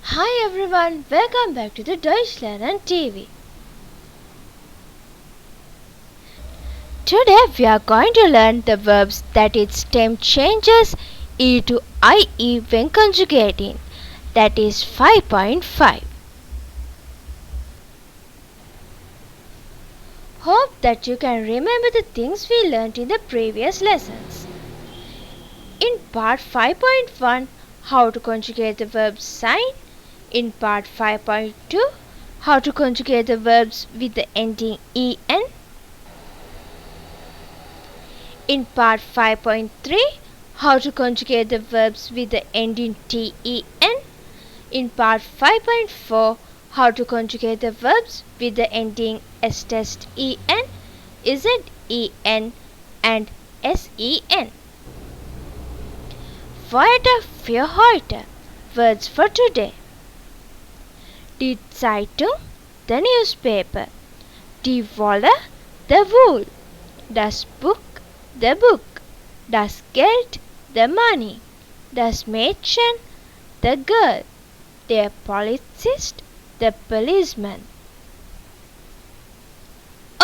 Hi everyone, welcome back to the Deutsch Lernen TV. Today we are going to learn the verbs that its stem changes E to IE when conjugating. That is 5.5. Hope that you can remember the things we learned in the previous lessons. In part 5.1, how to conjugate the verb sign. In part 5.2, how to conjugate the verbs with the ending en. In part 5.3, how to conjugate the verbs with the ending ten. In part 5.4, how to conjugate the verbs with the ending sten, isen, and sen. Weiter für heute. Words for today. Die Zeitung, the newspaper. Die Wolle, the wool. Das Buch, the book. Das Geld, the money. Das Mädchen, the girl. Der Polizist, the policeman.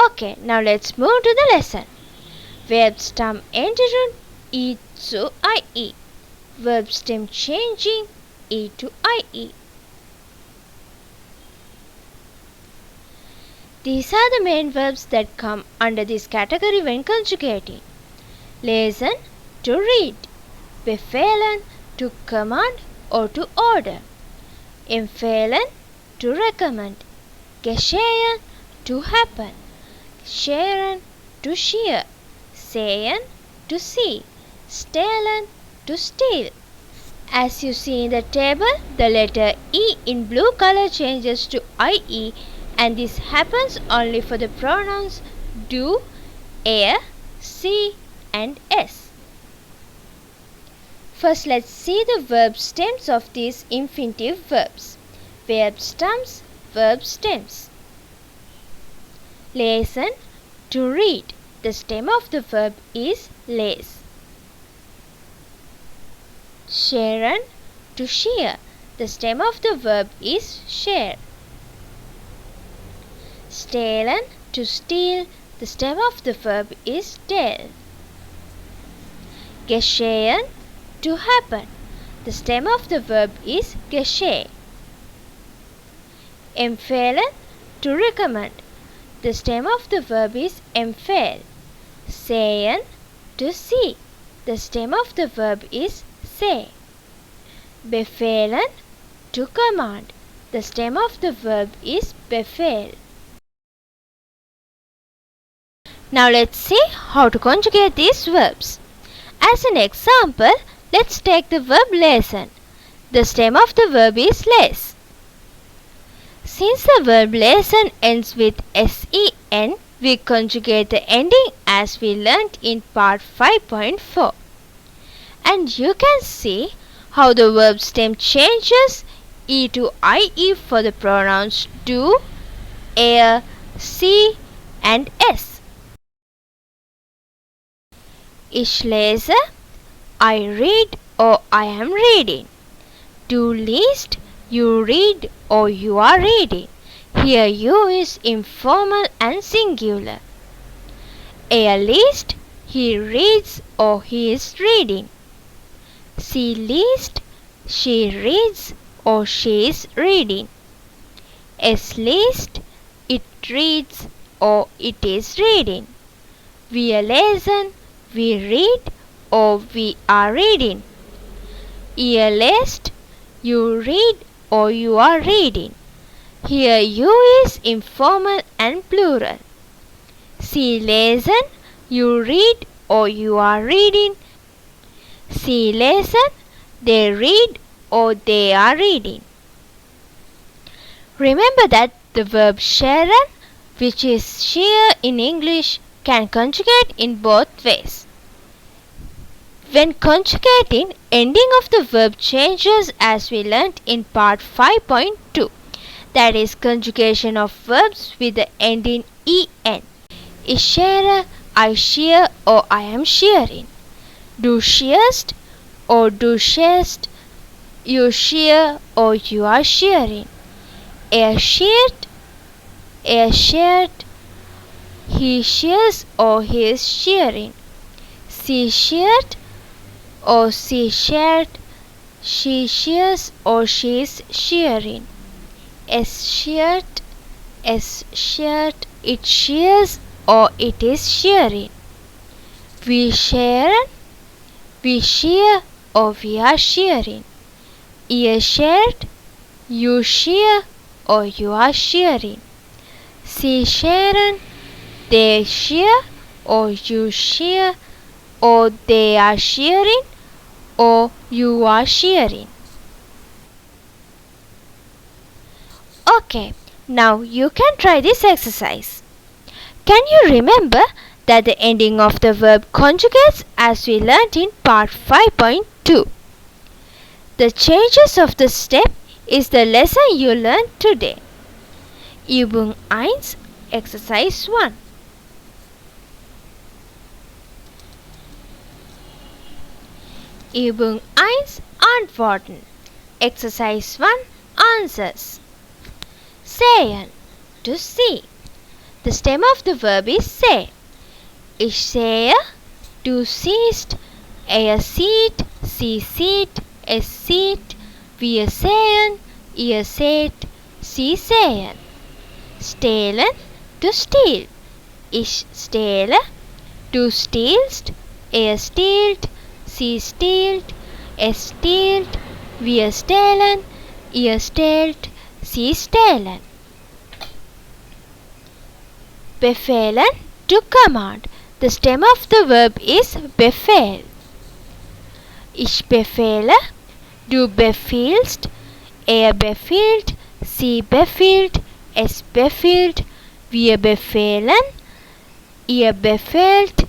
Okay, now let's move to the lesson. Verbstamms Änderung E zu IE. Verbstem changing E to IE. These are the main verbs that come under this category when conjugating. Lesen, to read. Befehlen, to command or to order. Empfehlen, to recommend. Geschehen, to happen. Scheren, to shear. Sehen, to see. Stehlen, to steal. As you see in the table, the letter E in blue color changes to IE, and this happens only for the pronouns do, er, see, and s. First, let's see the verb stems of these infinitive verbs. Verbstamms, verb stems. Lesen, to read. The stem of the verb is les. Scheren, to shear. The stem of the verb is share. Stehlen, to steal. The stem of the verb is steal. Geschehen, to happen. The stem of the verb is gescheh. Empfehlen, to recommend. The stem of the verb is empfehl. Sehen, to see. The stem of the verb is say. Befehlen, to command. The stem of the verb is befehl. Now let's see how to conjugate these verbs. As an example, let's take the verb lesen. The stem of the verb is les. Since the verb lesen ends with sen, we conjugate the ending as we learnt in part 5.4. And you can see how the verb stem changes E to IE for the pronouns do, er, see, and s. Ich lese, I read or I am reading. Du liest, you read or you are reading. Here you is informal and singular. Er liest, he reads or he is reading. Sie liest, she reads or she is reading. Es liest, it reads or it is reading. Wir lesen, we read or we are reading. Ihr lest, you read or you are reading. Here you is informal and plural. Sie lesen, you read or you are reading. Sie lesen, they read or they are reading. Remember that the verb scheren, which is shear in English, can conjugate in both ways. When conjugating, ending of the verb changes as we learnt in part 5.2. That is conjugation of verbs with the ending en. Ich schere, I shear or I am shearing. Du shearst or du sharest. you shear or you are shearing. A sheared, he shears or he is shearing. She sheared or she sheared, she shears or she is shearing. S sheared, it shears or it is shearing. We shear or we are shearing. Ihr sheared, you shear or you are shearing. Sie shearen, they shear or you shear, or they are shearing or you are shearing. Okay, now you can try this exercise. Can you remember that the ending of the verb conjugates as we learnt in part 5.2? The changes of the step is the lesson you learned today. Übung 1, exercise 1. Übung 1, Antworten. Exercise 1, answers. Sehen, to see. The stem of the verb is say. Ich sehe, du siehst, er sieht, sie sieht, es sieht, wir sehen, ihr seht, sie sehen. Stehlen, to steal. Ich stehle, du stiehlst, er stiehlt, sie stiehlt, es stiehlt, wir stehlen, ihr stehlt, sie stehlen. Befehlen, to command. The stem of the verb is befehl. Ich befehle, du befiehlst, er befiehlt, sie befiehlt, es befiehlt, wir befehlen, ihr befehlt,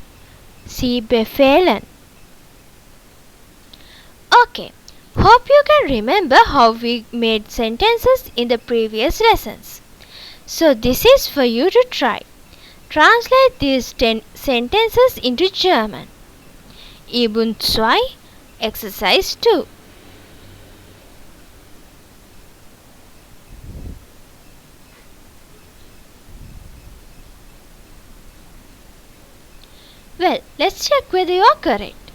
sie befehlen. Okay, hope you can remember how we made sentences in the previous lessons. So this is for you to try. Translate these 10 sentences into German. Übung 2, exercise 2. Well, let's check whether you are correct.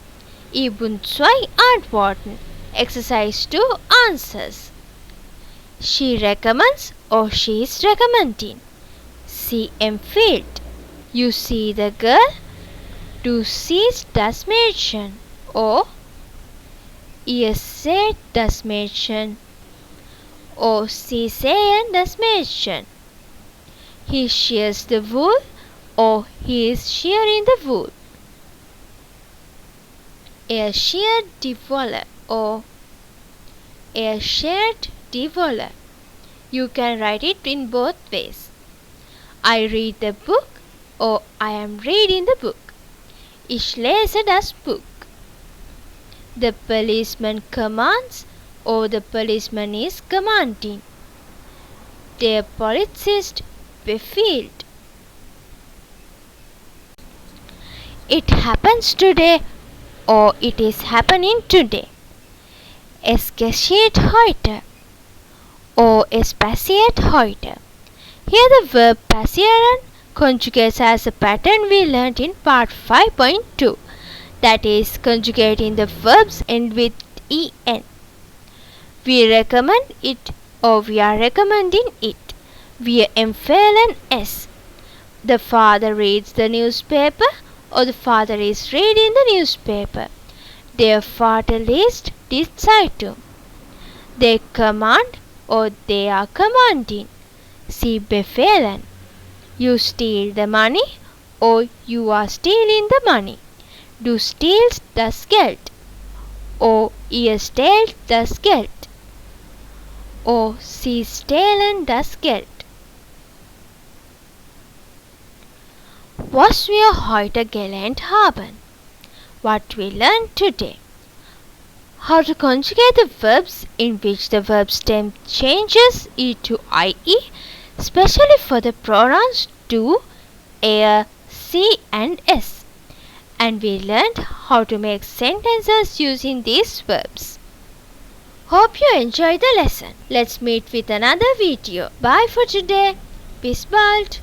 Übung 2, Antworten. Exercise 2, answers. She recommends or she is recommending. Sie empfiehlt. You see the girl. Du siehst das Mädchen. Or ihr seht das Mädchen. Or sie sehen das Mädchen. He shears the wool. Or he is shearing the wool. Er sheared die Wolle. Or er sheared die Wolle. You can write it in both ways. I read the book or I am reading the book. Ich lese das Buch. The policeman commands or the policeman is commanding. Der Polizist befiehlt. It happens today or it is happening today. Es geschieht heute or es passiert heute. Here the verb passieren conjugates as a pattern we learnt in part 5.2. That is, conjugating the verbs end with en. We recommend it or we are recommending it. Wir empfehlen es. The father reads the newspaper or the father is reading the newspaper. Der Vater liest die Zeitung. They command or they are commanding. Sie befehlen. You steal the money or you are stealing the money. Du stiehlst das Geld. Or ihr stehlt das Geld. Or sie stehlen das Geld. Was wir heute gelernt haben. What we learned today. How to conjugate the verbs in which the verb stem changes e to ie, especially for the pronouns do, er, sie and s. And we learned how to make sentences using these verbs. Hope you enjoy the lesson. Let's meet with another video. Bye for today. Bis bald.